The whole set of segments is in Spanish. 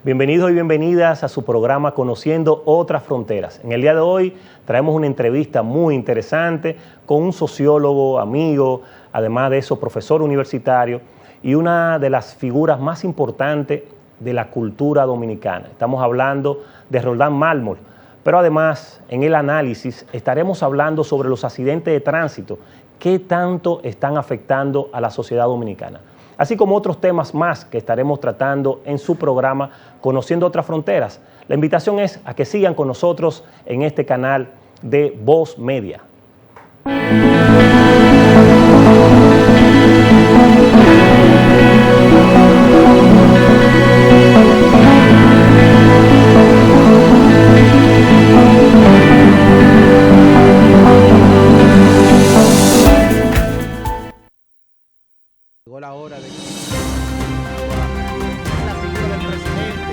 Bienvenidos y bienvenidas a su programa Conociendo Otras Fronteras. En el día de hoy traemos una entrevista muy interesante con un sociólogo, amigo, además de eso profesor universitario y una de las figuras más importantes de la cultura dominicana. Estamos hablando de Roldán Mármol, pero además en el análisis estaremos hablando sobre los accidentes de tránsito, qué tanto están afectando a la sociedad dominicana, así como otros temas más que estaremos tratando en su programa Conociendo Otras Fronteras. La invitación es a que sigan con nosotros en este canal de Voz Media. Llegó la hora de la figura del presidente.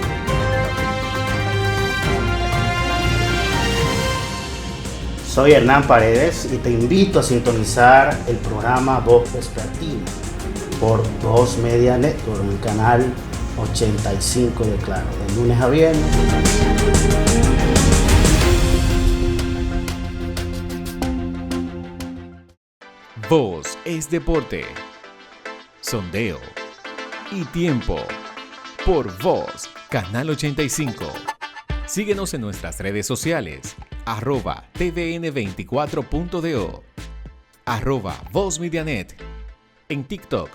Soy Hernán Paredes y te invito a sintonizar el programa Voz Vespertina por Voz Media Network, en el canal 85 de Claro, de lunes a viernes. Voz es deporte, sondeo y tiempo por Voz, Canal 85. Síguenos en nuestras redes sociales, @tvn24.do, @VozMediaNet, en TikTok,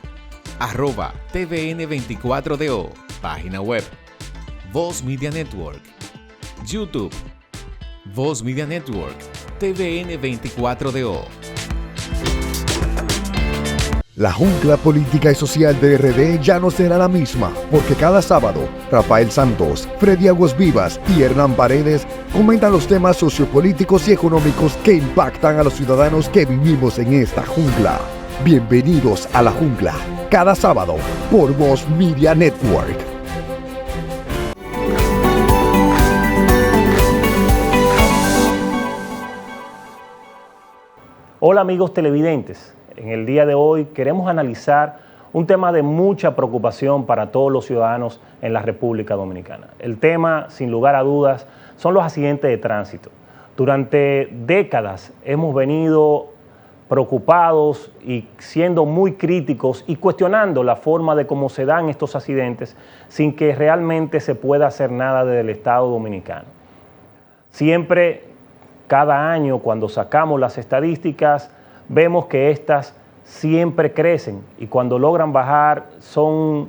@tvn24do, página web, Voz Media Network, YouTube, Voz Media Network, TVN24DO. La jungla política y social de RD ya no será la misma, porque cada sábado, Rafael Santos, Freddy Aguas Vivas y Hernán Paredes comentan los temas sociopolíticos y económicos que impactan a los ciudadanos que vivimos en esta jungla. Bienvenidos a la jungla, cada sábado, por Voz Media Network. Hola amigos televidentes. En el día de hoy queremos analizar un tema de mucha preocupación para todos los ciudadanos en la República Dominicana. El tema, sin lugar a dudas, son los accidentes de tránsito. Durante décadas hemos venido preocupados y siendo muy críticos y cuestionando la forma de cómo se dan estos accidentes sin que realmente se pueda hacer nada desde el Estado Dominicano. Siempre, cada año, cuando sacamos las estadísticas, vemos que estas siempre crecen y cuando logran bajar son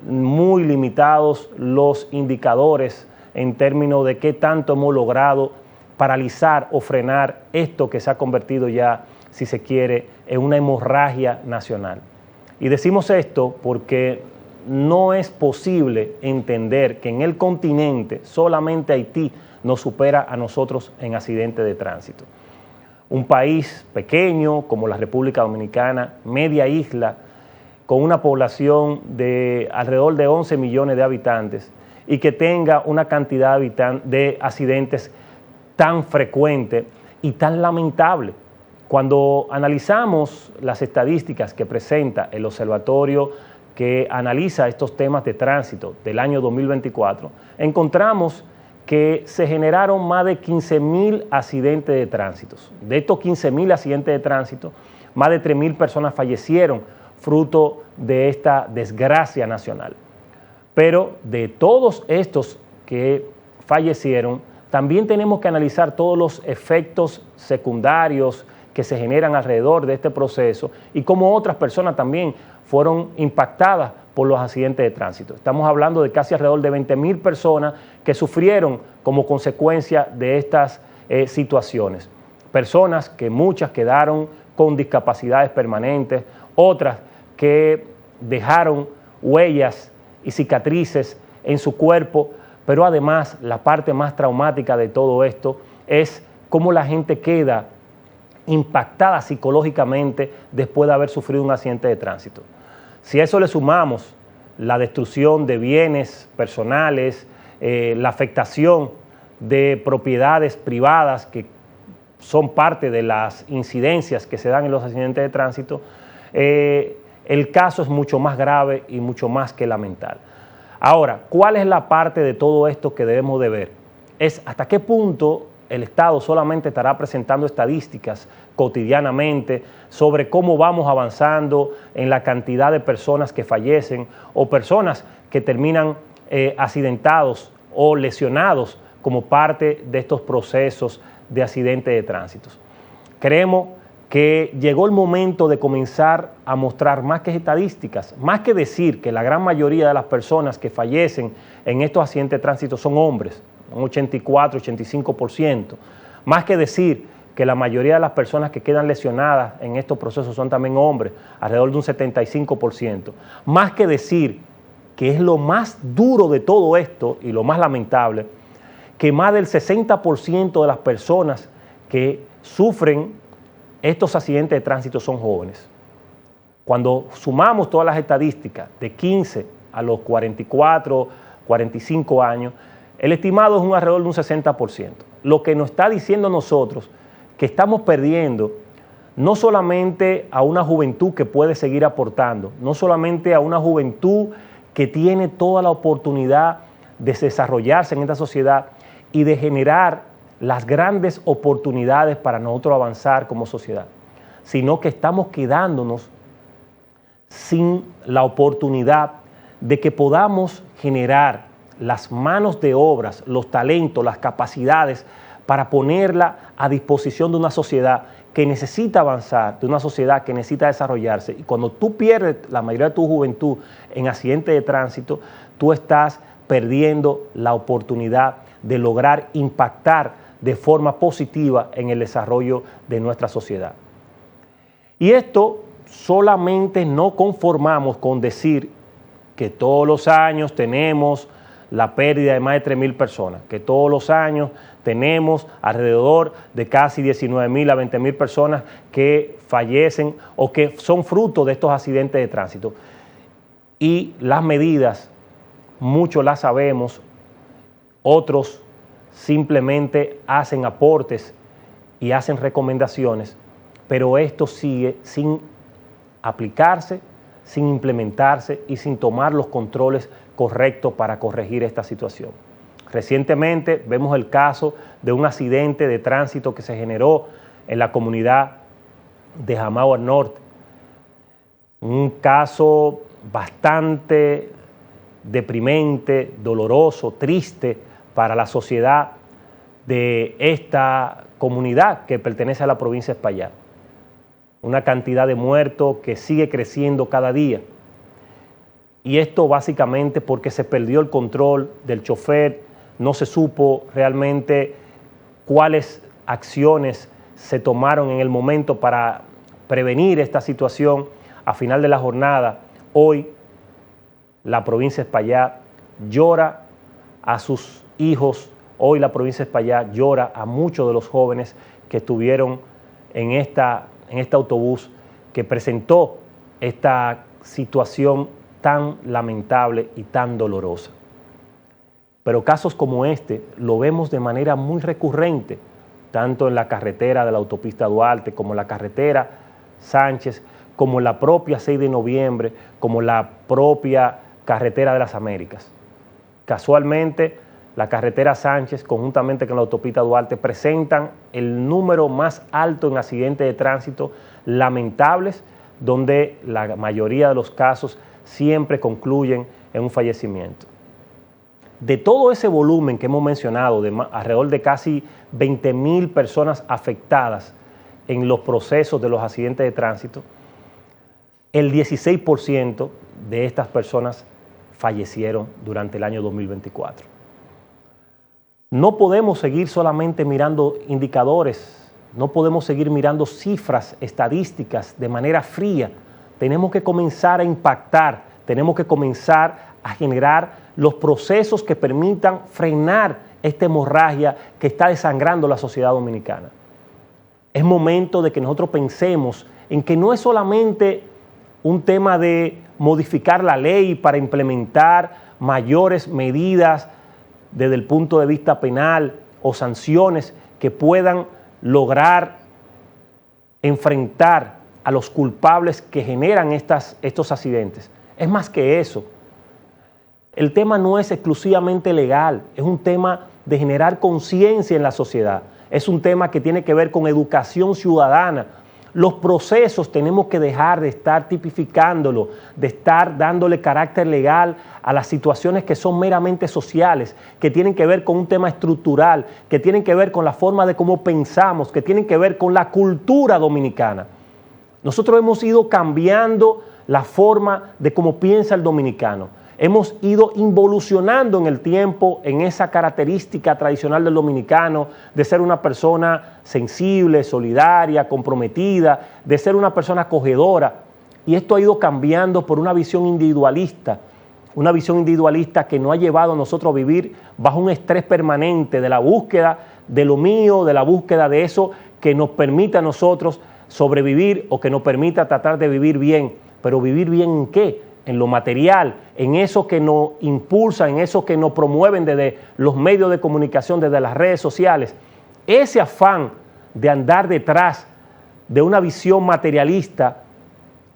muy limitados los indicadores en términos de qué tanto hemos logrado paralizar o frenar esto que se ha convertido ya, si se quiere, en una hemorragia nacional. Y decimos esto porque no es posible entender que en el continente solamente Haití nos supera a nosotros en accidentes de tránsito. Un país pequeño como la República Dominicana, media isla, con una población de alrededor de 11 millones de habitantes y que tenga una cantidad de accidentes tan frecuente y tan lamentable. Cuando analizamos las estadísticas que presenta el observatorio que analiza estos temas de tránsito del año 2024, encontramos que se generaron más de 15.000 accidentes de tránsito. De estos 15.000 accidentes de tránsito, más de 3.000 personas fallecieron fruto de esta desgracia nacional. Pero de todos estos que fallecieron, también tenemos que analizar todos los efectos secundarios que se generan alrededor de este proceso y cómo otras personas también fueron impactadas por los accidentes de tránsito. Estamos hablando de casi alrededor de 20.000 personas que sufrieron como consecuencia de estas situaciones. Personas que muchas quedaron con discapacidades permanentes, otras que dejaron huellas y cicatrices en su cuerpo, pero además la parte más traumática de todo esto es cómo la gente queda impactada psicológicamente después de haber sufrido un accidente de tránsito. Si a eso le sumamos la destrucción de bienes personales, la afectación de propiedades privadas que son parte de las incidencias que se dan en los accidentes de tránsito, el caso es mucho más grave y mucho más que lamentar. Ahora, ¿cuál es la parte de todo esto que debemos de ver? Es hasta qué punto el Estado solamente estará presentando estadísticas cotidianamente sobre cómo vamos avanzando en la cantidad de personas que fallecen o personas que terminan accidentados o lesionados como parte de estos procesos de accidente de tránsito. Creemos que llegó el momento de comenzar a mostrar más que estadísticas, más que decir que la gran mayoría de las personas que fallecen en estos accidentes de tránsito son hombres, un 84, 85%, más que decir que la mayoría de las personas que quedan lesionadas en estos procesos son también hombres, alrededor de un 75%, más que decir que es lo más duro de todo esto y lo más lamentable, que más del 60% de las personas que sufren estos accidentes de tránsito son jóvenes. Cuando sumamos todas las estadísticas de 15 a los 44, 45 años, el estimado es alrededor de un 60%. Lo que nos está diciendo a nosotros que estamos perdiendo no solamente a una juventud que puede seguir aportando, no solamente a una juventud que tiene toda la oportunidad de desarrollarse en esta sociedad y de generar las grandes oportunidades para nosotros avanzar como sociedad, sino que estamos quedándonos sin la oportunidad de que podamos generar las manos de obras, los talentos, las capacidades para ponerla a disposición de una sociedad que necesita avanzar, de una sociedad que necesita desarrollarse. Y cuando tú pierdes la mayoría de tu juventud en accidentes de tránsito, tú estás perdiendo la oportunidad de lograr impactar de forma positiva en el desarrollo de nuestra sociedad. Y esto solamente no conformamos con decir que todos los años tenemos la pérdida de más de 3,000 personas, que todos los años tenemos alrededor de casi 19,000 a 20,000 personas que fallecen o que son fruto de estos accidentes de tránsito. Y las medidas, muchos las sabemos, otros simplemente hacen aportes y hacen recomendaciones, pero esto sigue sin aplicarse, sin implementarse y sin tomar los controles correctos para corregir esta situación. Recientemente vemos el caso de un accidente de tránsito que se generó en la comunidad de Jamao al Norte. Un caso bastante deprimente, doloroso, triste para la sociedad de esta comunidad que pertenece a la provincia de Espaillat. Una cantidad de muertos que sigue creciendo cada día. Y esto básicamente porque se perdió el control del chofer, no se supo realmente cuáles acciones se tomaron en el momento para prevenir esta situación. A final de la jornada, hoy la provincia de Espaillat llora a sus hijos, hoy la provincia de Espaillat llora a muchos de los jóvenes que estuvieron en este autobús que presentó esta situación tan lamentable y tan dolorosa. Pero casos como este lo vemos de manera muy recurrente, tanto en la carretera de la autopista Duarte, como en la carretera Sánchez, como en la propia 6 de noviembre, como la propia carretera de las Américas. Casualmente, la carretera Sánchez, conjuntamente con la autopista Duarte, presentan el número más alto en accidentes de tránsito lamentables, donde la mayoría de los casos siempre concluyen en un fallecimiento. De todo ese volumen que hemos mencionado, de alrededor de casi 20,000 personas afectadas en los procesos de los accidentes de tránsito, el 16% de estas personas fallecieron durante el año 2024. No podemos seguir solamente mirando indicadores, no podemos seguir mirando cifras estadísticas de manera fría. Tenemos que comenzar a impactar, tenemos que comenzar a generar los procesos que permitan frenar esta hemorragia que está desangrando la sociedad dominicana. Es momento de que nosotros pensemos en que no es solamente un tema de modificar la ley para implementar mayores medidas desde el punto de vista penal o sanciones que puedan lograr enfrentar a los culpables que generan estos accidentes. Es más que eso. El tema no es exclusivamente legal, es un tema de generar conciencia en la sociedad. Es un tema que tiene que ver con educación ciudadana. Los procesos tenemos que dejar de estar tipificándolo, de estar dándole carácter legal a las situaciones que son meramente sociales, que tienen que ver con un tema estructural, que tienen que ver con la forma de cómo pensamos, que tienen que ver con la cultura dominicana. Nosotros hemos ido cambiando la forma de cómo piensa el dominicano. Hemos ido involucionando en el tiempo en esa característica tradicional del dominicano de ser una persona sensible, solidaria, comprometida, de ser una persona acogedora. Y esto ha ido cambiando por una visión individualista que nos ha llevado a nosotros a vivir bajo un estrés permanente de la búsqueda de lo mío, de la búsqueda de eso que nos permita a nosotros sobrevivir o que nos permita tratar de vivir bien. ¿Pero vivir bien en qué? En lo material, en eso que nos impulsa, en eso que nos promueven desde los medios de comunicación, desde las redes sociales. Ese afán de andar detrás de una visión materialista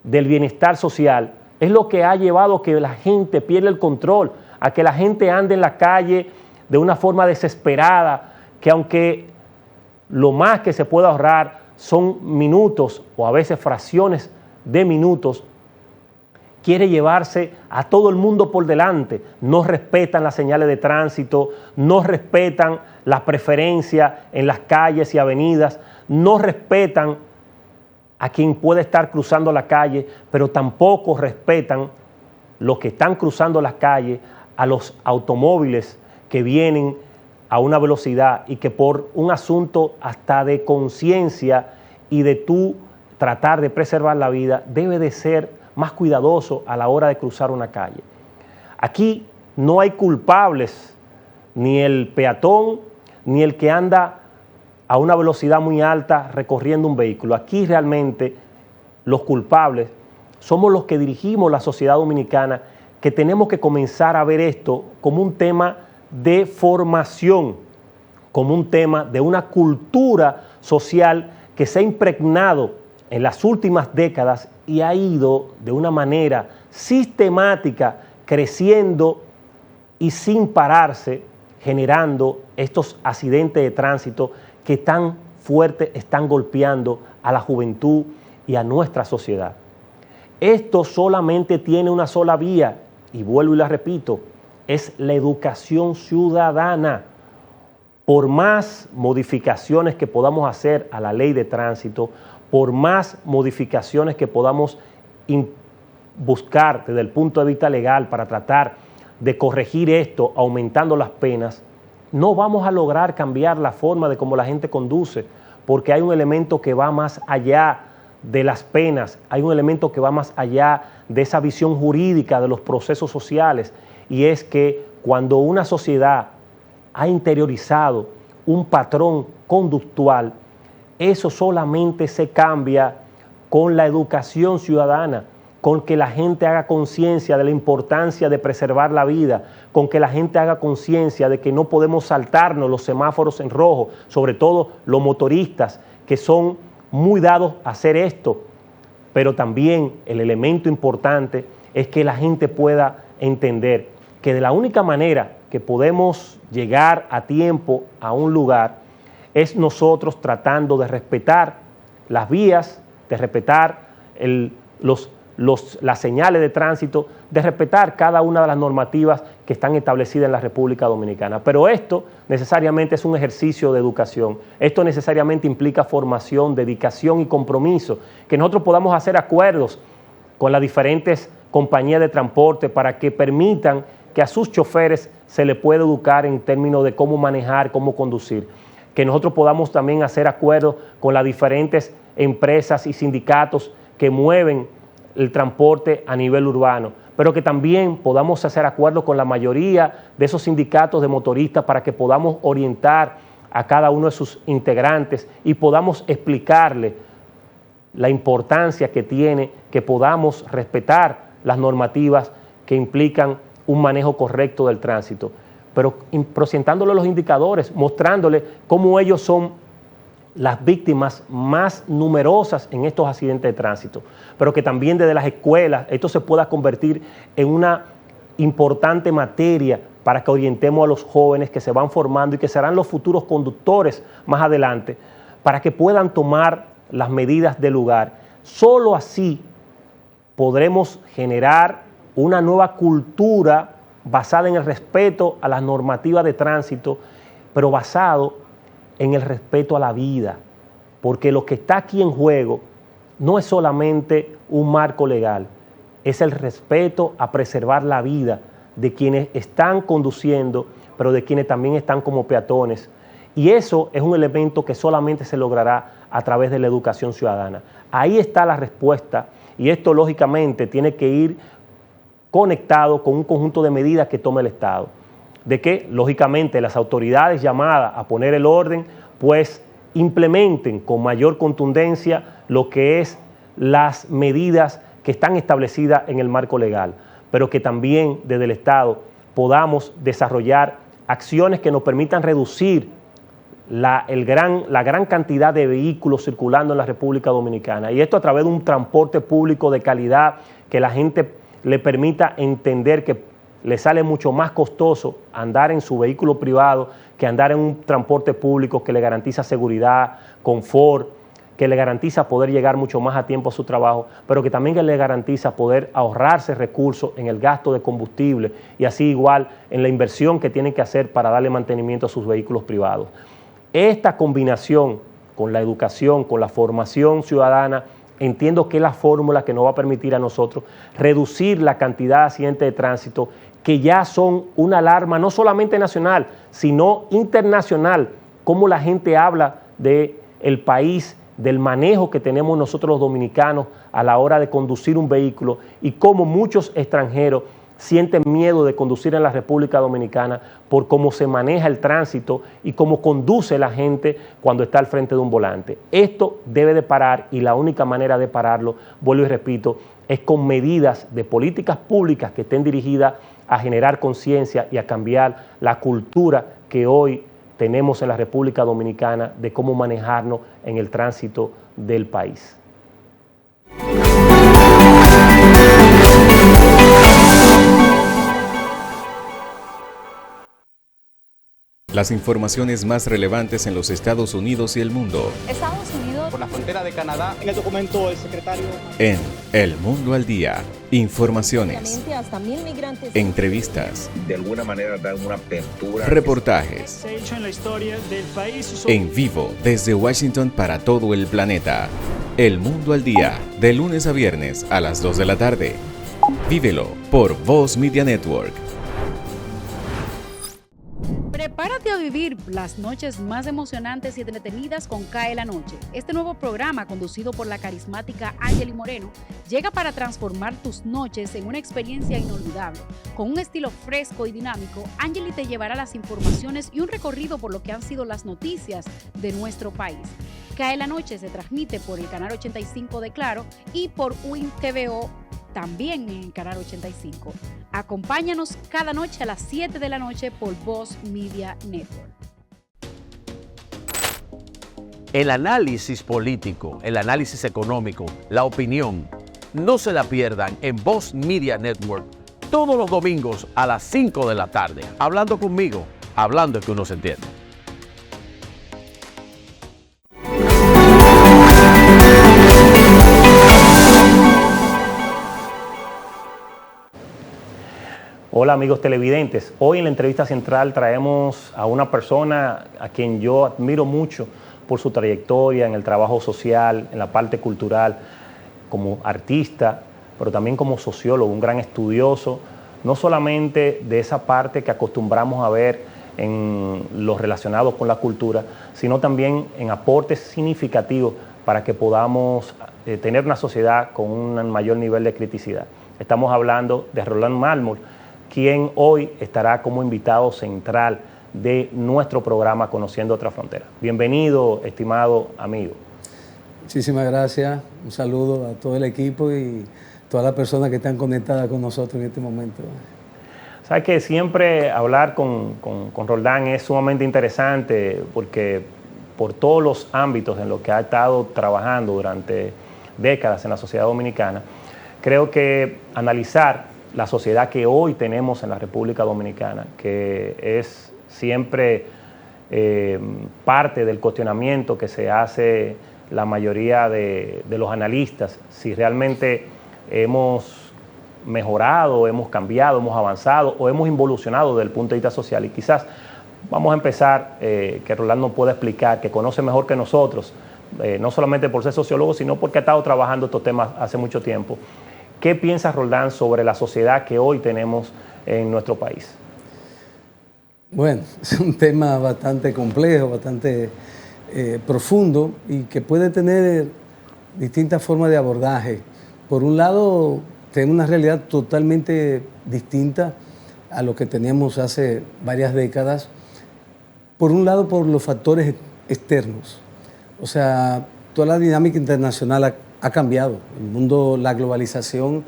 del bienestar social es lo que ha llevado a que la gente pierda el control, a que la gente ande en la calle de una forma desesperada, que aunque lo más que se pueda ahorrar son minutos o a veces fracciones de minutos, quiere llevarse a todo el mundo por delante. No respetan las señales de tránsito, no respetan la preferencia en las calles y avenidas, no respetan a quien puede estar cruzando la calle, pero tampoco respetan los que están cruzando las calles, a los automóviles que vienen a una velocidad y que por un asunto hasta de conciencia y de tú tratar de preservar la vida, debe de ser más cuidadoso a la hora de cruzar una calle. Aquí no hay culpables, ni el peatón, ni el que anda a una velocidad muy alta recorriendo un vehículo. Aquí realmente los culpables somos los que dirigimos la sociedad dominicana, que tenemos que comenzar a ver esto como un tema de formación, como un tema de una cultura social que se ha impregnado en las últimas décadas y ha ido de una manera sistemática creciendo y sin pararse, generando estos accidentes de tránsito que tan fuerte están golpeando a la juventud y a nuestra sociedad. Esto solamente tiene una sola vía, y vuelvo y la repito, es la educación ciudadana. Por más modificaciones que podamos hacer a la ley de tránsito, por más modificaciones que podamos buscar desde el punto de vista legal para tratar de corregir esto, aumentando las penas, no vamos a lograr cambiar la forma de cómo la gente conduce, porque hay un elemento que va más allá de las penas, hay un elemento que va más allá de esa visión jurídica de los procesos sociales, y es que cuando una sociedad ha interiorizado un patrón conductual, eso solamente se cambia con la educación ciudadana, con que la gente haga conciencia de la importancia de preservar la vida, con que la gente haga conciencia de que no podemos saltarnos los semáforos en rojo, sobre todo los motoristas, que son muy dados a hacer esto. Pero también el elemento importante es que la gente pueda entender que de la única manera que podemos llegar a tiempo a un lugar es nosotros tratando de respetar las vías, de respetar las señales de tránsito, de respetar cada una de las normativas que están establecidas en la República Dominicana. Pero esto necesariamente es un ejercicio de educación, esto necesariamente implica formación, dedicación y compromiso, que nosotros podamos hacer acuerdos con las diferentes compañías de transporte para que permitan que a sus choferes se les pueda educar en términos de cómo manejar, cómo conducir. Que nosotros podamos también hacer acuerdos con las diferentes empresas y sindicatos que mueven el transporte a nivel urbano, pero que también podamos hacer acuerdos con la mayoría de esos sindicatos de motoristas para que podamos orientar a cada uno de sus integrantes y podamos explicarle la importancia que tiene que podamos respetar las normativas que implican un manejo correcto del tránsito, pero presentándole los indicadores, mostrándole cómo ellos son las víctimas más numerosas en estos accidentes de tránsito, pero que también desde las escuelas esto se pueda convertir en una importante materia para que orientemos a los jóvenes que se van formando y que serán los futuros conductores más adelante, para que puedan tomar las medidas del lugar. Solo así podremos generar una nueva cultura basada en el respeto a las normativas de tránsito, pero basado en el respeto a la vida, porque lo que está aquí en juego no es solamente un marco legal, es el respeto a preservar la vida de quienes están conduciendo, pero de quienes también están como peatones. Y eso es un elemento que solamente se logrará a través de la educación ciudadana. Ahí está la respuesta, y esto lógicamente tiene que ir conectado con un conjunto de medidas que tome el Estado. De que, lógicamente, las autoridades llamadas a poner el orden, pues implementen con mayor contundencia lo que es las medidas que están establecidas en el marco legal, pero que también desde el Estado podamos desarrollar acciones que nos permitan reducir la gran cantidad de vehículos circulando en la República Dominicana. Y esto a través de un transporte público de calidad que la gente le permita entender que le sale mucho más costoso andar en su vehículo privado que andar en un transporte público que le garantiza seguridad, confort, que le garantiza poder llegar mucho más a tiempo a su trabajo, pero que también le garantiza poder ahorrarse recursos en el gasto de combustible y así igual en la inversión que tienen que hacer para darle mantenimiento a sus vehículos privados. Esta combinación con la educación, con la formación ciudadana, entiendo que es la fórmula que nos va a permitir a nosotros reducir la cantidad de accidentes de tránsito que ya son una alarma no solamente nacional, sino internacional, como la gente habla del país, del manejo que tenemos nosotros los dominicanos a la hora de conducir un vehículo y cómo muchos extranjeros sienten miedo de conducir en la República Dominicana por cómo se maneja el tránsito y cómo conduce la gente cuando está al frente de un volante. Esto debe de parar y la única manera de pararlo, vuelvo y repito, es con medidas de políticas públicas que estén dirigidas a generar conciencia y a cambiar la cultura que hoy tenemos en la República Dominicana de cómo manejarnos en el tránsito del país. Las informaciones más relevantes en los Estados Unidos y el mundo. Estados Unidos. Por la frontera de Canadá. En el documento del secretario. En El Mundo al Día. Informaciones. Hasta 1,000 migrantes. Entrevistas. De alguna manera dan una apertura. Reportajes. Se ha hecho en la historia del país. En vivo desde Washington para todo el planeta. El Mundo al Día. De lunes a viernes a las 2 de la tarde. Vívelo por Voz Media Network. Prepárate a vivir las noches más emocionantes y entretenidas con Cae la Noche. Este nuevo programa, conducido por la carismática Angeli Moreno, llega para transformar tus noches en una experiencia inolvidable. Con un estilo fresco y dinámico, Angeli te llevará las informaciones y un recorrido por lo que han sido las noticias de nuestro país. Cae la Noche se transmite por el canal 85 de Claro y por Win TVO, también en el canal 85. Acompáñanos cada noche a las 7 de la noche por Voz Media Network. El análisis político, el análisis económico, la opinión, no se la pierdan en Voz Media Network todos los domingos a las 5 de la tarde. Hablando conmigo, hablando que uno se entiende. Hola amigos televidentes, hoy en la entrevista central traemos a una persona a quien yo admiro mucho por su trayectoria en el trabajo social, en la parte cultural, como artista, pero también como sociólogo, un gran estudioso, no solamente de esa parte que acostumbramos a ver en lo relacionado con la cultura, sino también en aportes significativos para que podamos tener una sociedad con un mayor nivel de criticidad. Estamos hablando de Roland Mármol, quien hoy estará como invitado central de nuestro programa Conociendo Otra Frontera. Bienvenido, estimado amigo. Muchísimas gracias, un saludo a todo el equipo y todas las personas que están conectadas con nosotros en este momento. Sabes que siempre hablar con Roldán es sumamente interesante porque por todos los ámbitos en los que ha estado trabajando durante décadas en la sociedad dominicana, creo que analizar la sociedad que hoy tenemos en la República Dominicana, que es siempre parte del cuestionamiento que se hace la mayoría de los analistas, si realmente hemos mejorado, hemos cambiado, hemos avanzado o hemos involucionado desde el punto de vista social. Y quizás vamos a empezar, que Roldán nos pueda explicar, que conoce mejor que nosotros, no solamente por ser sociólogo, sino porque ha estado trabajando estos temas hace mucho tiempo. ¿Qué piensa Roldán sobre la sociedad que hoy tenemos en nuestro país? Bueno, es un tema bastante complejo, bastante profundo y que puede tener distintas formas de abordaje. Por un lado, tenemos una realidad totalmente distinta a lo que teníamos hace varias décadas. Por un lado, por los factores externos. O sea, toda la dinámica internacional ha cambiado. El mundo, la globalización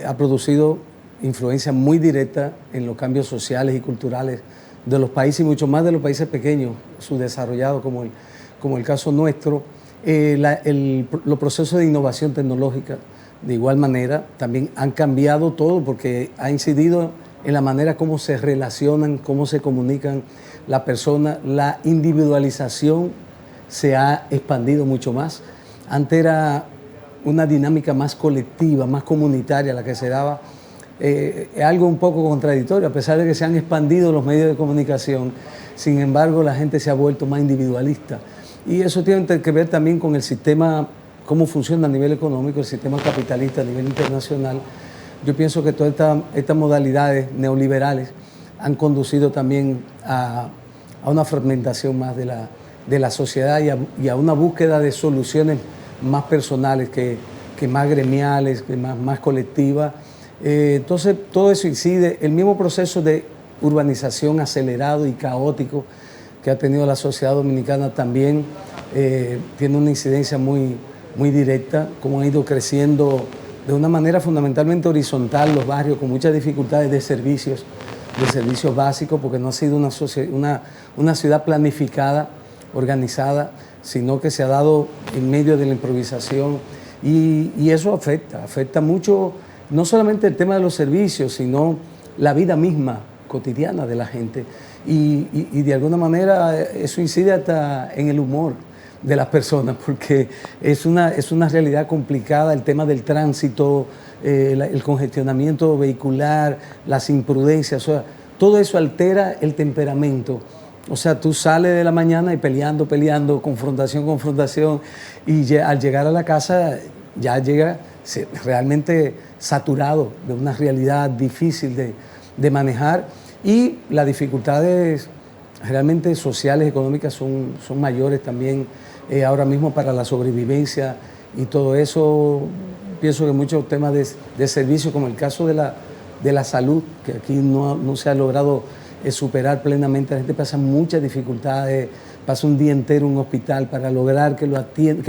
ha producido influencia muy directa en los cambios sociales y culturales de los países y mucho más de los países pequeños, subdesarrollados como el caso nuestro. Los procesos de innovación tecnológica, de igual manera, también han cambiado todo porque ha incidido en la manera como se relacionan, cómo se comunican las personas. La individualización se ha expandido mucho más. Antes era una dinámica más colectiva, más comunitaria la que se daba. Es algo un poco contradictorio, a pesar de que se han expandido los medios de comunicación, sin embargo la gente se ha vuelto más individualista. Y eso tiene que ver también con el sistema, cómo funciona a nivel económico, el sistema capitalista a nivel internacional. Yo pienso que todas estas modalidades neoliberales han conducido también a una fragmentación más de la sociedad y a una búsqueda de soluciones más personales que más gremiales, que más colectivas. Entonces, todo eso incide. El mismo proceso de urbanización acelerado y caótico que ha tenido la sociedad dominicana también tiene una incidencia muy directa, como han ido creciendo de una manera fundamentalmente horizontal los barrios con muchas dificultades de servicios básicos, porque no ha sido una ciudad planificada, organizada, sino que se ha dado en medio de la improvisación y eso afecta mucho, no solamente el tema de los servicios, sino la vida misma cotidiana de la gente y de alguna manera eso incide hasta en el humor de las personas, porque es una realidad complicada el tema del tránsito, el congestionamiento vehicular, las imprudencias, o sea, todo eso altera el temperamento. O sea, tú sales de la mañana y peleando, confrontación, y al llegar a la casa ya llega realmente saturado de una realidad difícil de manejar y las dificultades realmente sociales, económicas son mayores también ahora mismo para la sobrevivencia y todo eso. Pienso que muchos temas de servicio, como el caso de la salud, que aquí no se ha logrado superar plenamente, la gente pasa muchas dificultades, pasa un día entero en un hospital para lograr que lo atienda,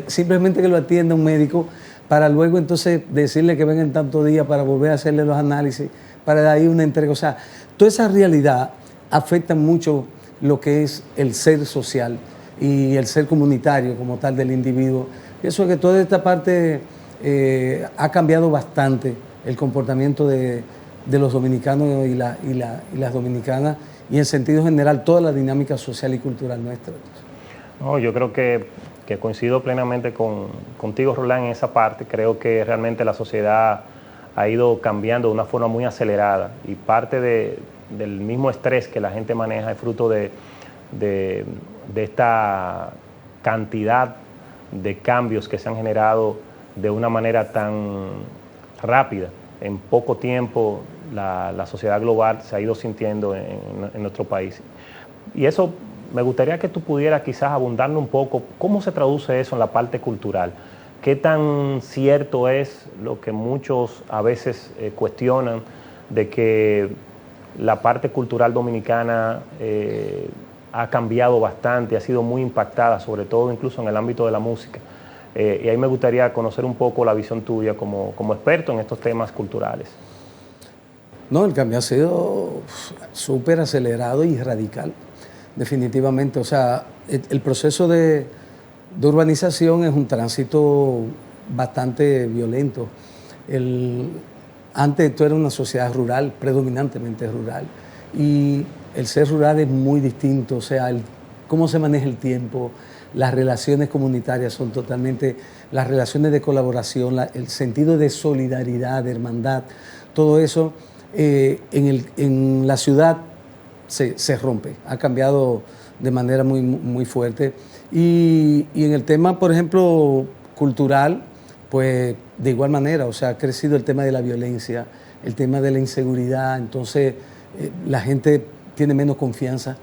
simplemente que lo atienda un médico, para luego entonces decirle que vengan tantos días para volver a hacerle los análisis, para dar ahí una entrega. O sea, toda esa realidad afecta mucho lo que es el ser social y el ser comunitario como tal del individuo. Pienso que toda esta parte ha cambiado bastante el comportamiento de los dominicanos y las dominicanas y en sentido general toda la dinámica social y cultural nuestra. No, yo creo que coincido plenamente contigo, Roldán, en esa parte. Creo que realmente la sociedad ha ido cambiando de una forma muy acelerada y parte del mismo estrés que la gente maneja es fruto de esta cantidad de cambios que se han generado de una manera tan rápida. En poco tiempo la sociedad global se ha ido sintiendo en nuestro país. Y eso me gustaría que tú pudieras quizás abundarnos un poco, ¿cómo se traduce eso en la parte cultural? ¿Qué tan cierto es lo que muchos a veces cuestionan de que la parte cultural dominicana ha cambiado bastante, ha sido muy impactada, sobre todo incluso en el ámbito de la música? Y ahí me gustaría conocer un poco la visión tuya como experto en estos temas culturales. No, el cambio ha sido súper acelerado y radical, definitivamente. O sea, el proceso de urbanización es un tránsito bastante violento. Antes esto era una sociedad rural, predominantemente rural, y el ser rural es muy distinto, o sea, cómo se maneja el tiempo, las relaciones comunitarias son totalmente, las relaciones de colaboración, el sentido de solidaridad, de hermandad, todo eso en la ciudad se rompe, ha cambiado de manera muy, muy fuerte. Y en el tema, por ejemplo, cultural, pues de igual manera, o sea, ha crecido el tema de la violencia, el tema de la inseguridad, entonces la gente tiene menos confianza,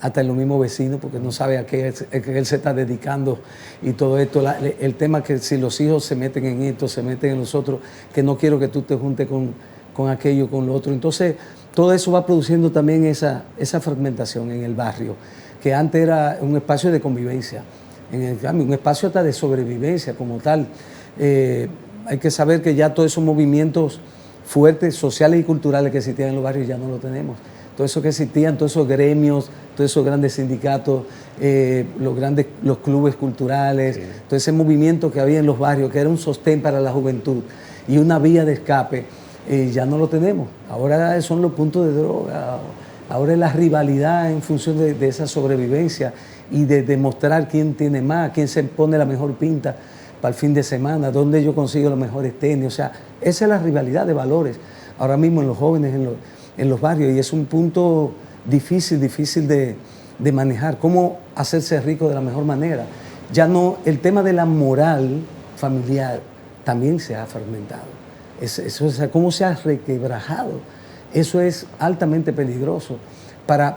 hasta en los mismos vecinos, porque no sabe a qué él se está dedicando y todo esto. El tema que si los hijos se meten en esto, se meten en los otros, que no quiero que tú te juntes con aquello, con lo otro. Entonces, todo eso va produciendo también esa fragmentación en el barrio, que antes era un espacio de convivencia, en el cambio, un espacio hasta de sobrevivencia como tal. Hay que saber que ya todos esos movimientos fuertes, sociales y culturales que existían en los barrios ya no lo tenemos. Todo eso que existían, todos esos gremios, todos esos grandes sindicatos, los clubes culturales, sí, todo ese movimiento que había en los barrios, que era un sostén para la juventud y una vía de escape, ya no lo tenemos. Ahora son los puntos de droga, ahora es la rivalidad en función de esa sobrevivencia y de demostrar quién tiene más, quién se pone la mejor pinta para el fin de semana, dónde yo consigo los mejores tenis. O sea, esa es la rivalidad de valores ahora mismo en los jóvenes, en los barrios, y es un punto difícil de manejar, cómo hacerse rico de la mejor manera. Ya no, el tema de la moral familiar también se ha fragmentado, o sea, cómo se ha requebrajado, eso es altamente peligroso,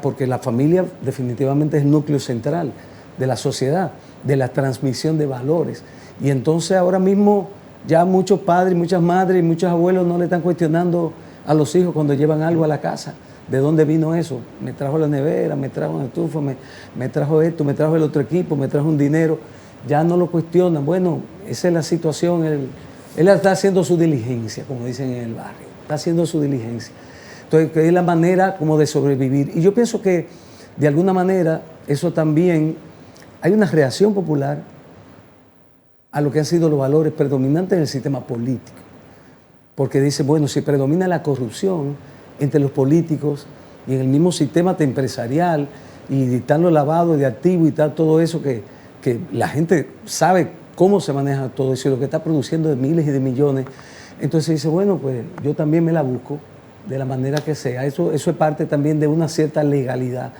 porque la familia definitivamente es el núcleo central de la sociedad, de la transmisión de valores, y entonces ahora mismo ya muchos padres, muchas madres y muchos abuelos no le están cuestionando a los hijos cuando llevan algo a la casa. ¿De dónde vino eso? Me trajo la nevera, me trajo una estufa, me trajo esto, me trajo el otro equipo, me trajo un dinero. Ya no lo cuestionan. Bueno, esa es la situación. Él está haciendo su diligencia, como dicen en el barrio. Está haciendo su diligencia. Entonces, que es la manera como de sobrevivir. Y yo pienso que, de alguna manera, eso también, hay una reacción popular a lo que han sido los valores predominantes en el sistema político. Porque dice, bueno, si predomina la corrupción entre los políticos y en el mismo sistema empresarial y están los lavados de activos y tal, todo eso que la gente sabe cómo se maneja todo eso y lo que está produciendo de miles y de millones, entonces dice, bueno, pues yo también me la busco de la manera que sea. Eso es parte también de una cierta legalidad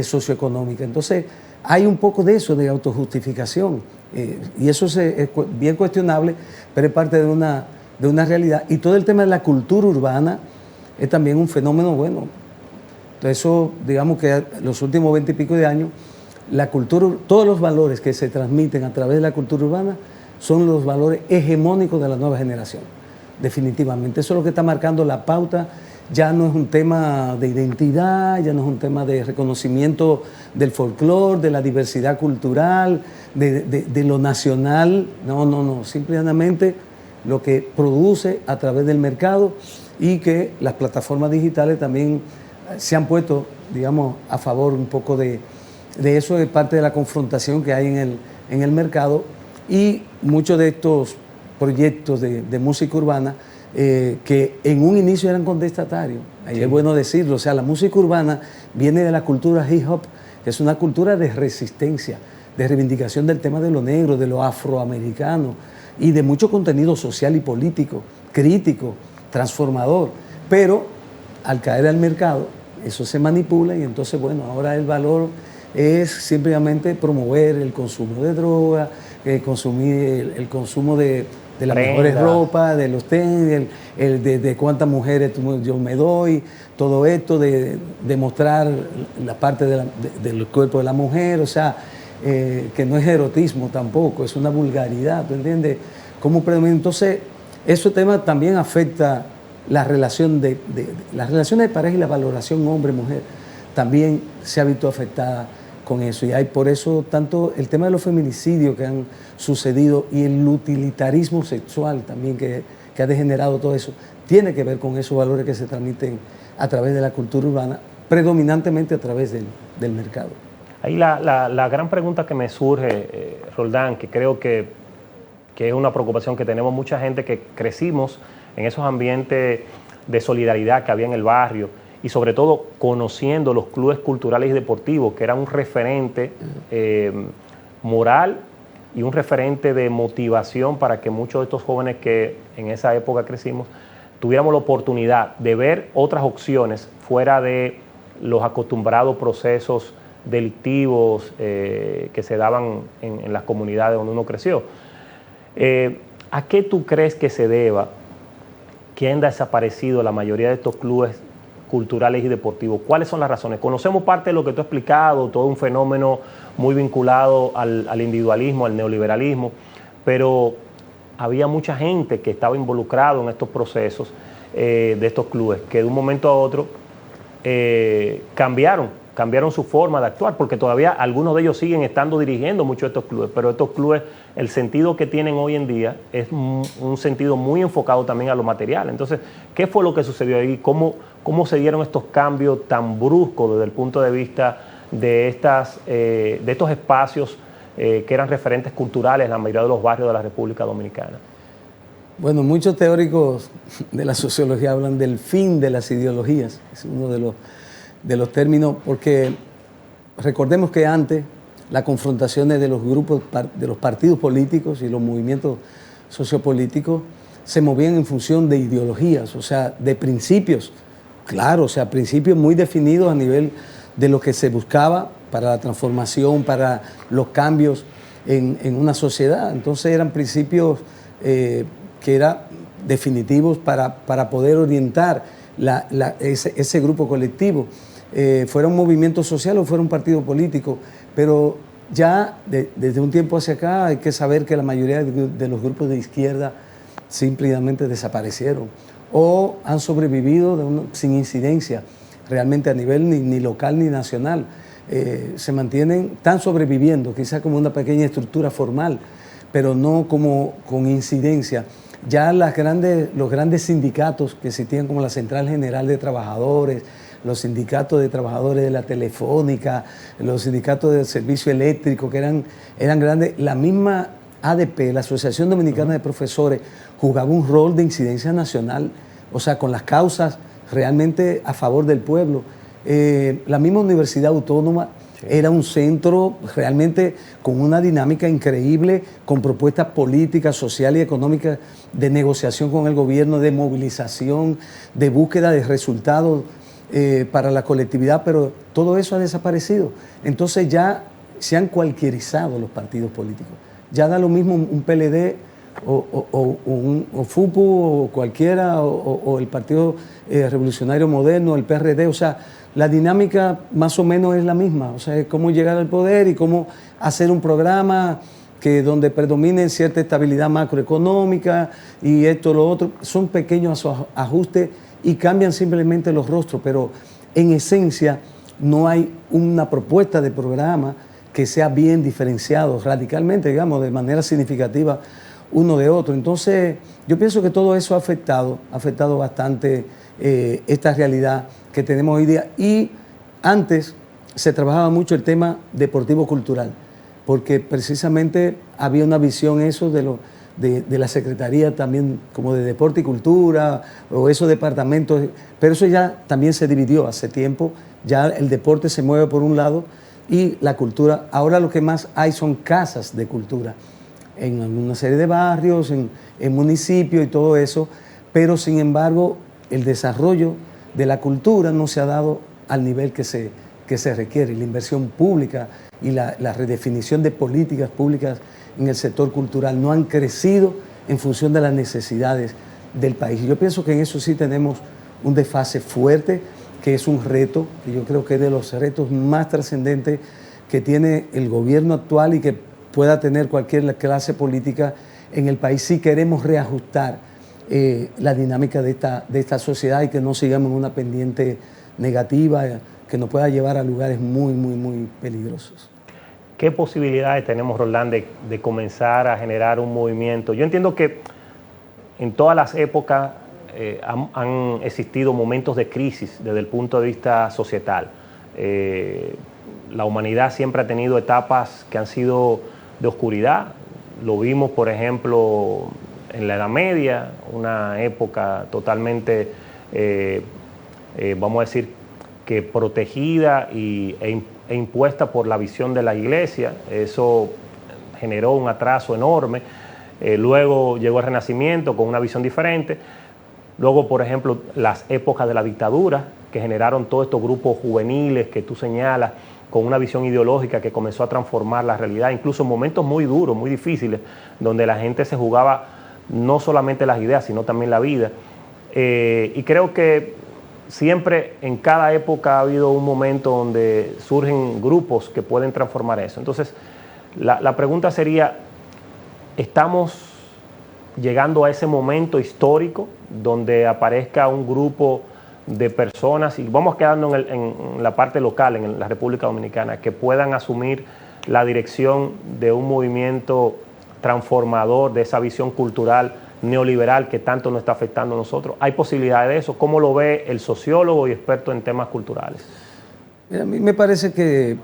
socioeconómica. Entonces hay un poco de eso, de autojustificación, y eso es bien cuestionable, pero es parte de una realidad. Y todo el tema de la cultura urbana es también un fenómeno bueno. Entonces eso, digamos que los últimos 20 y pico de años, la cultura, todos los valores que se transmiten a través de la cultura urbana son los valores hegemónicos de la nueva generación, definitivamente. Eso es lo que está marcando la pauta. Ya no es un tema de identidad, ya no es un tema de reconocimiento del folclore, de la diversidad cultural, de lo nacional. No, simplemente lo que produce a través del mercado, y que las plataformas digitales también se han puesto, digamos, a favor un poco de eso, es parte de la confrontación que hay en el mercado, y muchos de estos proyectos de música urbana que en un inicio eran contestatarios, ahí sí, es bueno decirlo, o sea, la música urbana viene de la cultura hip hop, que es una cultura de resistencia, de reivindicación del tema de lo negro, de lo afroamericano, y de mucho contenido social y político, crítico, transformador, pero al caer al mercado, eso se manipula, y entonces, bueno, ahora el valor es simplemente promover el consumo de droga, consumir el consumo de las mejores ropas, de los tenis, de cuántas mujeres yo me doy, todo esto, de mostrar la parte del cuerpo de la mujer, o sea, que no es erotismo tampoco, es una vulgaridad, ¿tú entiendes? Entonces, ese tema también afecta la relación las relaciones de pareja y la valoración hombre-mujer, también se ha visto afectada con eso, y hay por eso tanto el tema de los feminicidios que han sucedido y el utilitarismo sexual también que ha degenerado todo eso, tiene que ver con esos valores que se transmiten a través de la cultura urbana, predominantemente a través del mercado. Ahí la gran pregunta que me surge, Roldán, que creo que es una preocupación que tenemos mucha gente que crecimos en esos ambientes de solidaridad que había en el barrio y sobre todo conociendo los clubes culturales y deportivos, que eran un referente moral y un referente de motivación para que muchos de estos jóvenes que en esa época crecimos tuviéramos la oportunidad de ver otras opciones fuera de los acostumbrados procesos delictivos que se daban en las comunidades donde uno creció. ¿A qué tú crees que se deba que han desaparecido la mayoría de estos clubes culturales y deportivos? ¿Cuáles son las razones? Conocemos parte de lo que tú has explicado, todo un fenómeno muy vinculado al individualismo, al neoliberalismo, pero había mucha gente que estaba involucrado en estos procesos de estos clubes, que de un momento a otro cambiaron su forma de actuar, porque todavía algunos de ellos siguen estando dirigiendo muchos de estos clubes, pero estos clubes, el sentido que tienen hoy en día es un sentido muy enfocado también a lo material. Entonces, ¿qué fue lo que sucedió ahí? ¿Cómo se dieron estos cambios tan bruscos desde el punto de vista de estos espacios que eran referentes culturales en la mayoría de los barrios de la República Dominicana? Bueno, muchos teóricos de la sociología hablan del fin de las ideologías, es uno de los términos, porque recordemos que antes las confrontaciones de los grupos, de los partidos políticos y los movimientos sociopolíticos se movían en función de ideologías, o sea, de principios, claro, o sea, principios muy definidos a nivel de lo que se buscaba para la transformación, para los cambios en una sociedad. Entonces eran principios que eran definitivos para poder orientar ese grupo colectivo, fuera un movimiento social o fuera un partido político, pero ya desde un tiempo hacia acá hay que saber que la mayoría de los grupos de izquierda simplemente desaparecieron o han sobrevivido sin incidencia realmente a nivel ni local ni nacional. Se mantienen, están sobreviviendo, quizás como una pequeña estructura formal, pero no como con incidencia. Ya los grandes sindicatos que existían, como la Central General de Trabajadores, los sindicatos de trabajadores de la Telefónica, los sindicatos del servicio eléctrico, que eran grandes, la misma ADP, la Asociación Dominicana de Profesores, jugaba un rol de incidencia nacional, o sea, con las causas realmente a favor del pueblo. La misma Universidad Autónoma era un centro realmente con una dinámica increíble, con propuestas políticas, sociales y económicas de negociación con el gobierno, de movilización, de búsqueda de resultados para la colectividad, pero todo eso ha desaparecido. Entonces ya se han cualquierizado los partidos políticos. Ya da lo mismo un PLD o FUPU o cualquiera, o el Partido Revolucionario Moderno, el PRD, o sea, la dinámica más o menos es la misma, o sea, es cómo llegar al poder y cómo hacer un programa donde predomine cierta estabilidad macroeconómica y esto, lo otro. Son pequeños ajustes y cambian simplemente los rostros, pero en esencia no hay una propuesta de programa que sea bien diferenciado radicalmente, digamos, de manera significativa uno de otro. Entonces, yo pienso que todo eso ha afectado bastante esta realidad que tenemos hoy día. Y antes se trabajaba mucho el tema deportivo-cultural, porque precisamente había una visión eso de la Secretaría también como de Deporte y Cultura, o esos departamentos, pero eso ya también se dividió hace tiempo, ya el deporte se mueve por un lado y la cultura. Ahora lo que más hay son casas de cultura, en una serie de barrios, en municipios y todo eso, pero sin embargo el desarrollo de la cultura no se ha dado al nivel que se requiere. La inversión pública y la redefinición de políticas públicas en el sector cultural no han crecido en función de las necesidades del país. Yo pienso que en eso sí tenemos un desfase fuerte, que es un reto, que yo creo que es de los retos más trascendentes que tiene el gobierno actual y que pueda tener cualquier clase política en el país si queremos reajustar la dinámica de esta sociedad y que no sigamos en una pendiente negativa que nos pueda llevar a lugares muy, muy, muy peligrosos. ¿Qué posibilidades tenemos, Roldán, de comenzar a generar un movimiento? Yo entiendo que en todas las épocas han existido momentos de crisis desde el punto de vista societal. La humanidad siempre ha tenido etapas que han sido de oscuridad. Lo vimos, por ejemplo, en la Edad Media, una época totalmente, vamos a decir, que protegida e impuesta por la visión de la Iglesia. Eso generó un atraso enorme. Luego llegó el Renacimiento con una visión diferente. Luego, por ejemplo, las épocas de la dictadura, que generaron todos estos grupos juveniles que tú señalas, con una visión ideológica que comenzó a transformar la realidad, incluso en momentos muy duros, muy difíciles, donde la gente se jugaba no solamente las ideas, sino también la vida. Y creo que siempre en cada época ha habido un momento donde surgen grupos que pueden transformar eso. Entonces, la pregunta sería, ¿estamos llegando a ese momento histórico donde aparezca un grupo de personas, y vamos quedando en la parte local, en la República Dominicana, que puedan asumir la dirección de un movimiento transformador, de esa visión cultural neoliberal que tanto nos está afectando a nosotros? ¿Hay posibilidades de eso? ¿Cómo lo ve el sociólogo y experto en temas culturales? Mira, a mí me parece que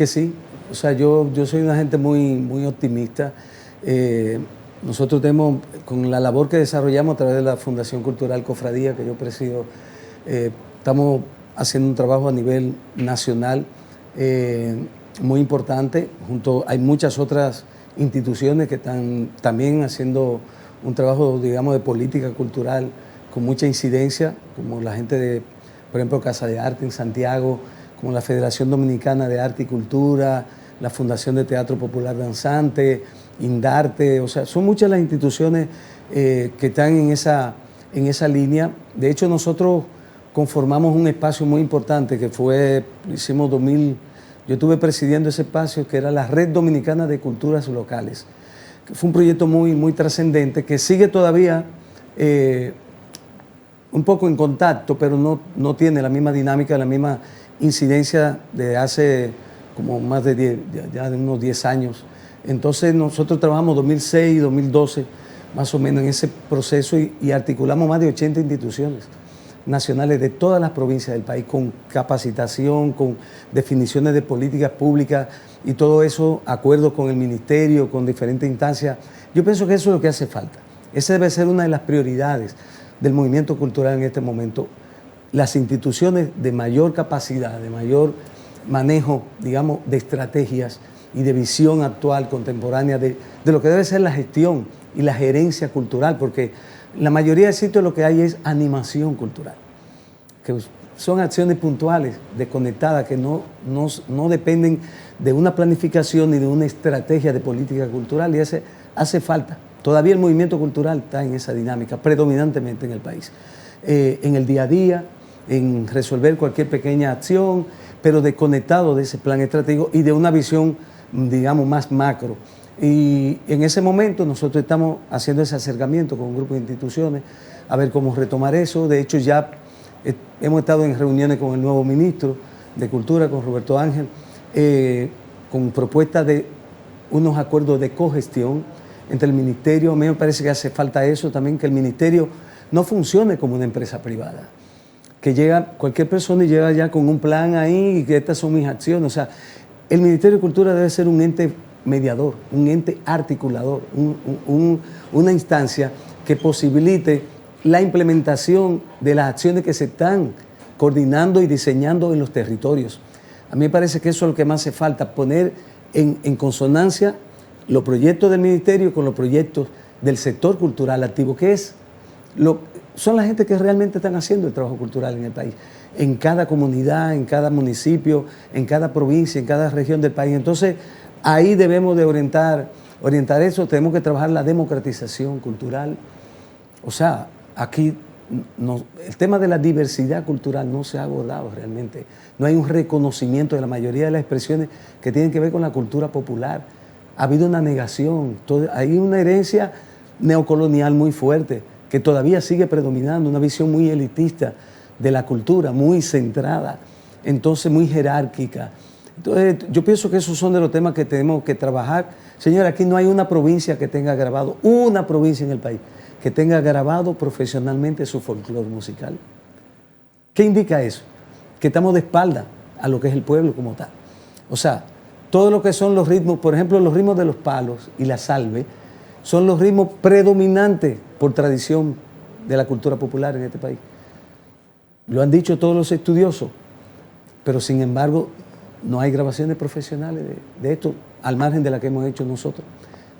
sí. O sea, yo soy una gente muy optimista. Nosotros tenemos, con la labor que desarrollamos a través de la Fundación Cultural Cofradía, que yo presido, estamos haciendo un trabajo a nivel nacional muy importante. Hay muchas otras instituciones que están también haciendo un trabajo, digamos, de política cultural con mucha incidencia, como la gente de, por ejemplo, Casa de Arte en Santiago, como la Federación Dominicana de Arte y Cultura, la Fundación de Teatro Popular Danzante, Indarte. O sea, son muchas las instituciones que están en esa línea. De hecho, nosotros conformamos un espacio muy importante que hicimos 2000, yo estuve presidiendo ese espacio, que era la Red Dominicana de Culturas Locales, que fue un proyecto muy trascendente, que sigue todavía un poco en contacto, pero no tiene la misma dinámica, la misma incidencia de hace como más de unos 10 años. Entonces nosotros trabajamos 2006, 2012, más o menos en ese proceso, y articulamos más de 80 instituciones nacionales de todas las provincias del país, con capacitación, con definiciones de políticas públicas y todo eso, acuerdos con el ministerio, con diferentes instancias. Yo pienso que eso es lo que hace falta. Esa debe ser una de las prioridades del movimiento cultural en este momento. Las instituciones de mayor capacidad, de mayor manejo, digamos, de estrategias y de visión actual, contemporánea, de lo que debe ser la gestión y la gerencia cultural, porque en la mayoría de sitios lo que hay es animación cultural, que son acciones puntuales, desconectadas, que no dependen de una planificación ni de una estrategia de política cultural, y hace falta. Todavía el movimiento cultural está en esa dinámica, predominantemente en el país, en el día a día, en resolver cualquier pequeña acción, pero desconectado de ese plan estratégico y de una visión, digamos, más macro. Y en ese momento nosotros estamos haciendo ese acercamiento con un grupo de instituciones a ver cómo retomar eso. De hecho, ya hemos estado en reuniones con el nuevo ministro de Cultura, con Roberto Ángel, con propuestas de unos acuerdos de cogestión entre el ministerio. A mí me parece que hace falta eso también, que el ministerio no funcione como una empresa privada, que llega cualquier persona y llega ya con un plan ahí y que estas son mis acciones. O sea, el Ministerio de Cultura debe ser un ente mediador, un ente articulador, una instancia que posibilite la implementación de las acciones que se están coordinando y diseñando en los territorios. A mí me parece que eso es lo que más hace falta, poner en consonancia los proyectos del ministerio con los proyectos del sector cultural activo, que son la gente que realmente están haciendo el trabajo cultural en el país, en cada comunidad, en cada municipio, en cada provincia, en cada región del país. Entonces, ahí debemos de orientar eso. Tenemos que trabajar la democratización cultural. O sea, aquí el tema de la diversidad cultural no se ha abordado realmente. No hay un reconocimiento de la mayoría de las expresiones que tienen que ver con la cultura popular. Ha habido una negación, hay una herencia neocolonial muy fuerte que todavía sigue predominando, una visión muy elitista de la cultura, muy centrada, entonces muy jerárquica. Entonces, yo pienso que esos son de los temas que tenemos que trabajar. Señora, aquí no hay una provincia que tenga grabado, una provincia en el país, que tenga grabado profesionalmente su folclore musical. ¿Qué indica eso? Que estamos de espalda a lo que es el pueblo como tal. O sea, todo lo que son los ritmos, por ejemplo, los ritmos de los palos y la salve, son los ritmos predominantes por tradición de la cultura popular en este país. Lo han dicho todos los estudiosos, pero sin embargo no hay grabaciones profesionales de esto, al margen de la que hemos hecho nosotros.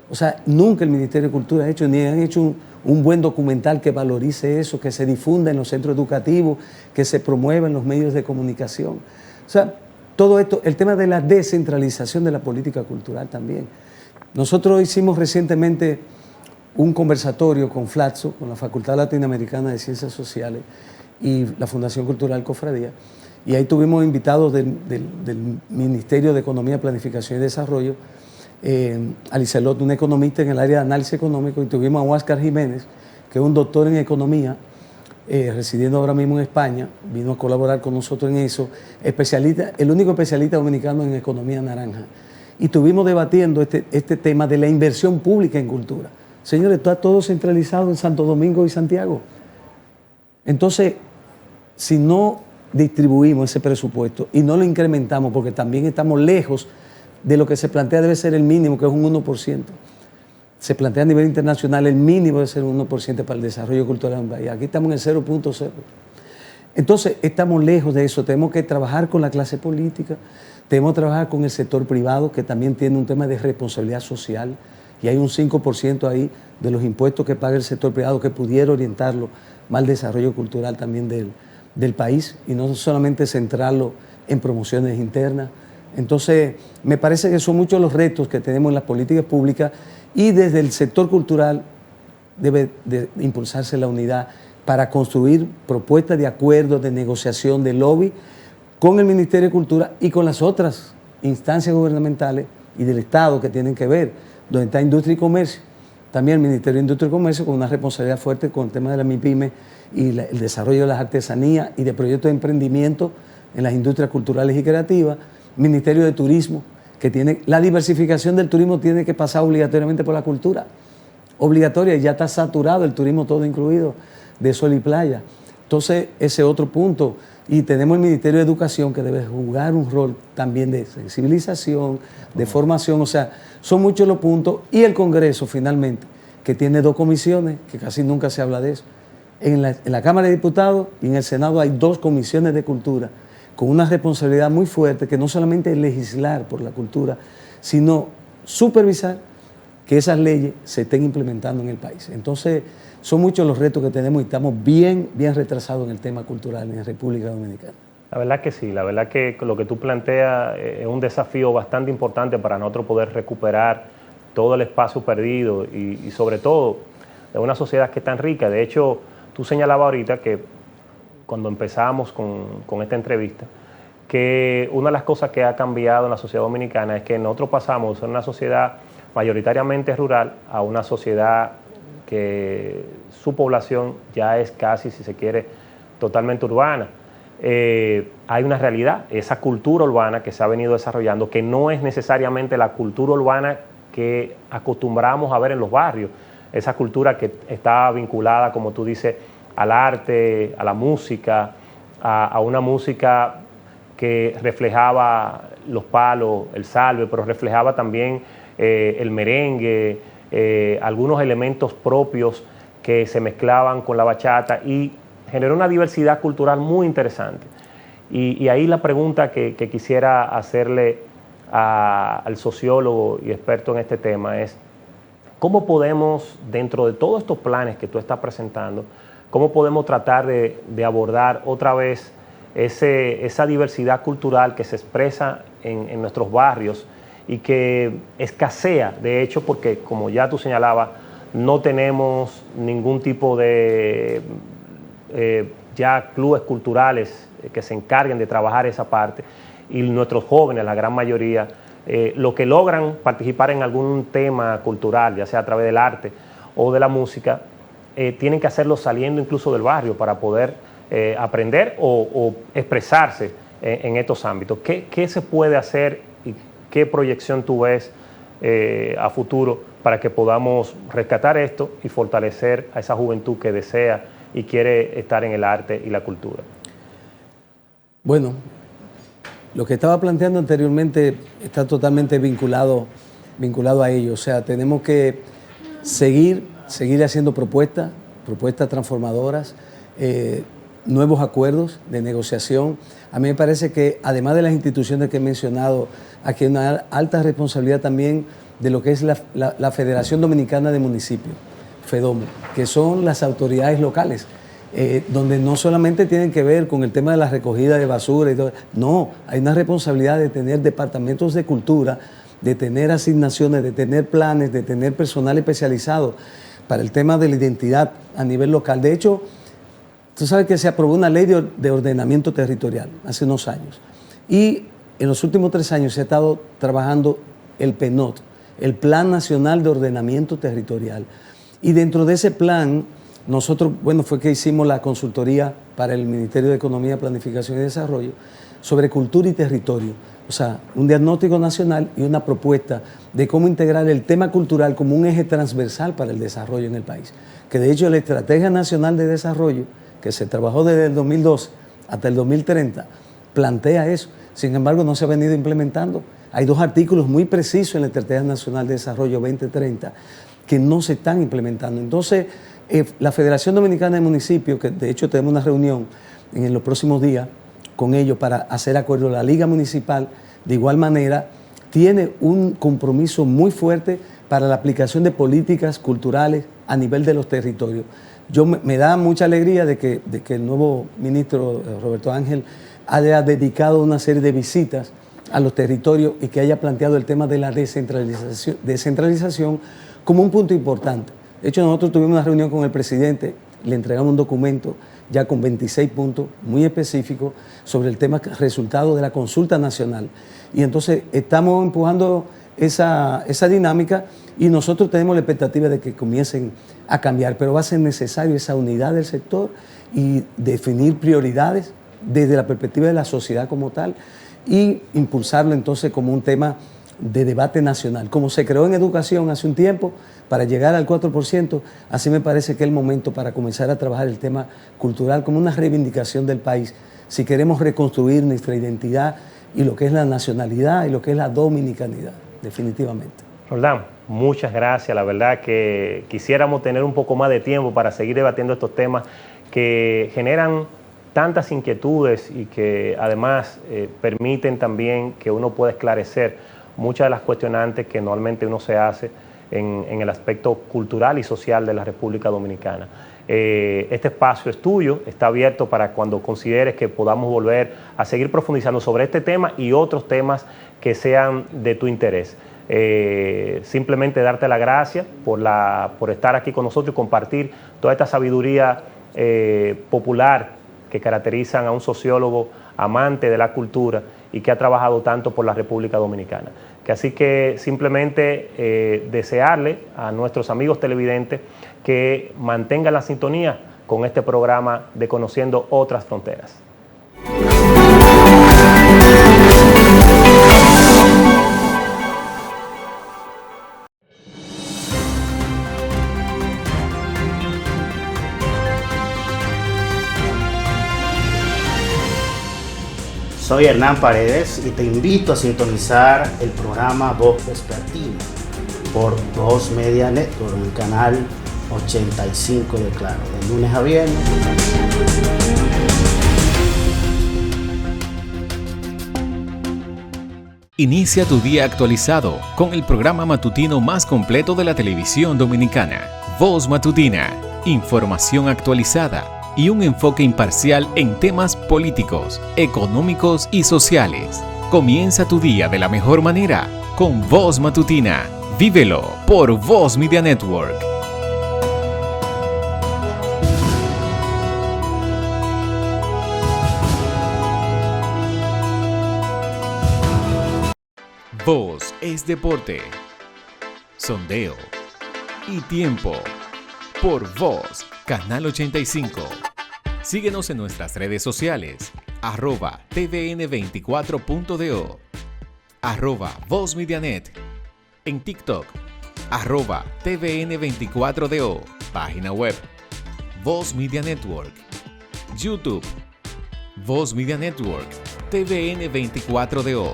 O sea, nunca el Ministerio de Cultura ha hecho, ni han hecho un buen documental que valorice eso, que se difunda en los centros educativos, que se promueva en los medios de comunicación. O sea, todo esto, el tema de la descentralización de la política cultural también. Nosotros hicimos recientemente un conversatorio con FLATSO, con la Facultad Latinoamericana de Ciencias Sociales y la Fundación Cultural Cofradía, y ahí tuvimos invitados del Ministerio de Economía, Planificación y Desarrollo, a Licelot, un economista en el área de análisis económico, y tuvimos a Huáscar Jiménez, que es un doctor en economía, residiendo ahora mismo en España, vino a colaborar con nosotros en eso, especialista, el único especialista dominicano en economía naranja. Y estuvimos debatiendo este tema de la inversión pública en cultura. Señores, está todo centralizado en Santo Domingo y Santiago. Entonces, si no distribuimos ese presupuesto y no lo incrementamos, porque también estamos lejos de lo que se plantea debe ser el mínimo, que es un 1%. Se plantea a nivel internacional el mínimo debe ser un 1% para el desarrollo cultural en un país. Aquí estamos en el 0.0. Entonces, estamos lejos de eso. Tenemos que trabajar con la clase política, tenemos que trabajar con el sector privado, que también tiene un tema de responsabilidad social, y hay un 5% ahí de los impuestos que paga el sector privado que pudiera orientarlo más al desarrollo cultural también del país, y no solamente centrarlo en promociones internas. Entonces, me parece que son muchos los retos que tenemos en las políticas públicas, y desde el sector cultural debe de impulsarse la unidad para construir propuestas de acuerdo, de negociación, de lobby con el Ministerio de Cultura y con las otras instancias gubernamentales y del Estado que tienen que ver, donde está Industria y Comercio. También el Ministerio de Industria y Comercio con una responsabilidad fuerte con el tema de la MIPYME y el desarrollo de las artesanías y de proyectos de emprendimiento en las industrias culturales y creativas. Ministerio de Turismo, que tiene la diversificación del turismo, tiene que pasar obligatoriamente por la cultura. Obligatoria, y ya está saturado el turismo todo incluido, de sol y playa. Entonces, ese otro punto. Y tenemos el Ministerio de Educación, que debe jugar un rol también de sensibilización, de formación. O sea, son muchos los puntos. Y el Congreso, finalmente, que tiene 2 comisiones, que casi nunca se habla de eso. En la Cámara de Diputados y en el Senado hay 2 comisiones de cultura, con una responsabilidad muy fuerte, que no solamente es legislar por la cultura, sino supervisar que esas leyes se estén implementando en el país. Entonces, son muchos los retos que tenemos y estamos bien retrasados en el tema cultural en la República Dominicana. La verdad que sí, la verdad que lo que tú planteas es un desafío bastante importante para nosotros poder recuperar todo el espacio perdido y sobre todo de una sociedad que es tan rica. De hecho, tú señalabas ahorita que cuando empezamos con esta entrevista, que una de las cosas que ha cambiado en la sociedad dominicana es que nosotros pasamos de ser una sociedad mayoritariamente rural a una sociedad que su población ya es casi, si se quiere, totalmente urbana. Hay una realidad, esa cultura urbana que se ha venido desarrollando, que no es necesariamente la cultura urbana que acostumbramos a ver en los barrios, esa cultura que está vinculada, como tú dices, al arte, a la música, a una música que reflejaba los palos, el salve, pero reflejaba también el merengue, algunos elementos propios que se mezclaban con la bachata y generó una diversidad cultural muy interesante. Y ahí la pregunta que quisiera hacerle al sociólogo y experto en este tema es, ¿cómo podemos, dentro de todos estos planes que tú estás presentando, cómo podemos tratar de abordar otra vez esa diversidad cultural que se expresa en nuestros barrios y que escasea, de hecho, porque como ya tú señalabas, no tenemos ningún tipo de ya clubes culturales que se encarguen de trabajar esa parte, y nuestros jóvenes, la gran mayoría, lo que logran participar en algún tema cultural, ya sea a través del arte o de la música, tienen que hacerlo saliendo incluso del barrio para poder aprender o expresarse en estos ámbitos. ¿Qué se puede hacer y qué proyección tú ves a futuro para que podamos rescatar esto y fortalecer a esa juventud que desea y quiere estar en el arte y la cultura? Bueno, lo que estaba planteando anteriormente está totalmente vinculado a ello. O sea, tenemos que seguir haciendo propuestas transformadoras, nuevos acuerdos de negociación. A mí me parece que además de las instituciones que he mencionado, aquí hay una alta responsabilidad también de lo que es la Federación Dominicana de Municipios, FEDOMO, que son las autoridades locales, donde no solamente tienen que ver con el tema de la recogida de basura y todo, no, hay una responsabilidad de tener departamentos de cultura, de tener asignaciones, de tener planes, de tener personal especializado para el tema de la identidad a nivel local. De hecho, tú sabes que se aprobó una ley de ordenamiento territorial hace unos años y en los últimos 3 años se ha estado trabajando el PNOT, el Plan Nacional de Ordenamiento Territorial. Y dentro de ese plan, nosotros, fue que hicimos la consultoría para el Ministerio de Economía, Planificación y Desarrollo sobre cultura y territorio. O sea, un diagnóstico nacional y una propuesta de cómo integrar el tema cultural como un eje transversal para el desarrollo en el país. Que de hecho la Estrategia Nacional de Desarrollo, que se trabajó desde el 2012 hasta el 2030, plantea eso. Sin embargo, no se ha venido implementando. Hay 2 artículos muy precisos en la Estrategia Nacional de Desarrollo 2030 que no se están implementando. Entonces, la Federación Dominicana de Municipios, que de hecho tenemos una reunión en los próximos días con ellos para hacer acuerdo, la Liga Municipal, de igual manera, tiene un compromiso muy fuerte para la aplicación de políticas culturales a nivel de los territorios. Me da mucha alegría de que el nuevo ministro Roberto Ángel haya dedicado una serie de visitas a los territorios y que haya planteado el tema de la descentralización como un punto importante. De hecho, nosotros tuvimos una reunión con el presidente, le entregamos un documento ya con 26 puntos muy específicos sobre el tema resultado de la consulta nacional. Y entonces estamos empujando esa dinámica y nosotros tenemos la expectativa de que comiencen a cambiar, pero va a ser necesario esa unidad del sector y definir prioridades desde la perspectiva de la sociedad como tal y impulsarlo entonces como un tema de debate nacional. Como se creó en educación hace un tiempo para llegar al 4%, así me parece que es el momento para comenzar a trabajar el tema cultural como una reivindicación del país, si queremos reconstruir nuestra identidad y lo que es la nacionalidad y lo que es la dominicanidad, definitivamente. Roldán, muchas gracias. La verdad que quisiéramos tener un poco más de tiempo para seguir debatiendo estos temas que generan tantas inquietudes y que además permiten también que uno pueda esclarecer muchas de las cuestionantes que normalmente uno se hace en el aspecto cultural y social de la República Dominicana. Este espacio es tuyo, está abierto para cuando consideres que podamos volver a seguir profundizando sobre este tema y otros temas que sean de tu interés. Simplemente darte las gracias por estar aquí con nosotros y compartir toda esta sabiduría popular que caracterizan a un sociólogo amante de la cultura y que ha trabajado tanto por la República Dominicana. Así que simplemente desearle a nuestros amigos televidentes que mantengan la sintonía con este programa de Conociendo Otras Fronteras. Soy Hernán Paredes y te invito a sintonizar el programa Voz Vespertina por Voz Media Network, en el canal 85 de Claro, de lunes a viernes. Inicia tu día actualizado con el programa matutino más completo de la televisión dominicana. Voz Matutina, información actualizada y un enfoque imparcial en temas políticos, económicos y sociales. Comienza tu día de la mejor manera con Voz Matutina. Vívelo por Voz Media Network. Voz es deporte, sondeo y tiempo por Voz, Canal 85. Síguenos en nuestras redes sociales, @tvn24.do, @VozMediaNet, en TikTok, @tvn24do, página web, Voz Media Network, YouTube, Voz Media Network, TVN24DO.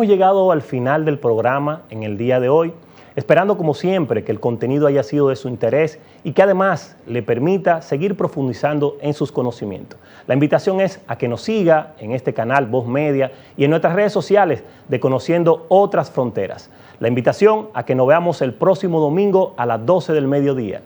hemos llegado al final del programa en el día de hoy, esperando como siempre que el contenido haya sido de su interés y que además le permita seguir profundizando en sus conocimientos. La invitación es a que nos siga en este canal Voz Media y en nuestras redes sociales de Conociendo Otras Fronteras. La invitación a que nos veamos el próximo domingo a las 12 del mediodía.